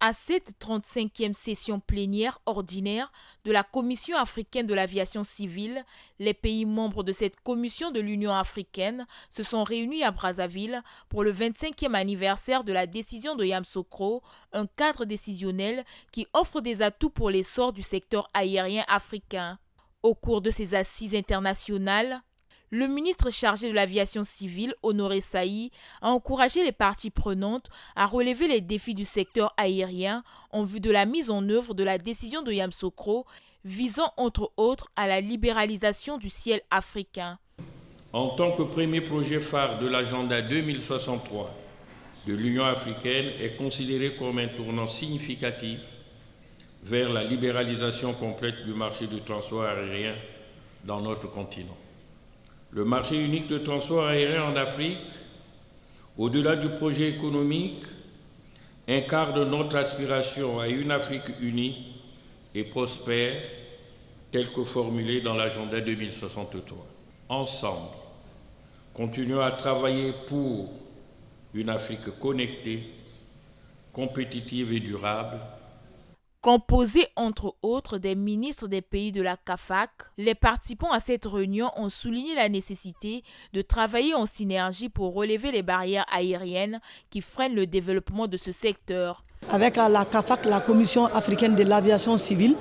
À cette 35e session plénière ordinaire de la Commission africaine de l'aviation civile, les pays membres de cette commission de l'Union africaine se sont réunis à Brazzaville pour le 25e anniversaire de la décision de Yamoussoukro, un cadre décisionnel qui offre des atouts pour l'essor du secteur aérien africain. Au cours de ces assises internationales, le ministre chargé de l'aviation civile, Honoré Saï, a encouragé les parties prenantes à relever les défis du secteur aérien en vue de la mise en œuvre de la décision de Yamoussoukro visant entre autres à la libéralisation du ciel africain. En tant que premier projet phare de l'agenda 2063 de l'Union africaine est considéré comme un tournant significatif vers la libéralisation complète du marché du transport aérien dans notre continent. Le marché unique de transport aérien en Afrique, au-delà du projet économique, incarne notre aspiration à une Afrique unie et prospère, telle que formulée dans l'agenda 2063. Ensemble, continuons à travailler pour une Afrique connectée, compétitive et durable. Composé entre autres des ministres des pays de la CAFAC, les participants à cette réunion ont souligné la nécessité de travailler en synergie pour relever les barrières aériennes qui freinent le développement de ce secteur. Avec la CAFAC, la Commission africaine de l'aviation civile,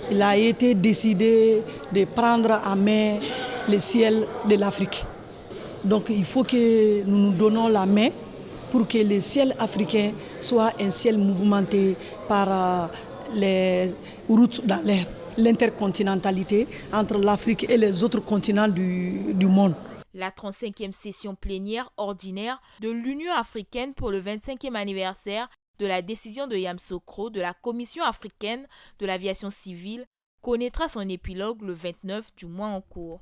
il a été décidé de prendre en main le ciel de l'Afrique. Donc il faut que nous nous donnons la main pour que le ciel africain soit un ciel mouvementé par les routes dans l'air, l'intercontinentalité entre l'Afrique et les autres continents du monde. La 35e session plénière ordinaire de l'Union africaine pour le 25e anniversaire de la décision de Yamoussoukro de la Commission africaine de l'aviation civile connaîtra son épilogue le 29 du mois en cours.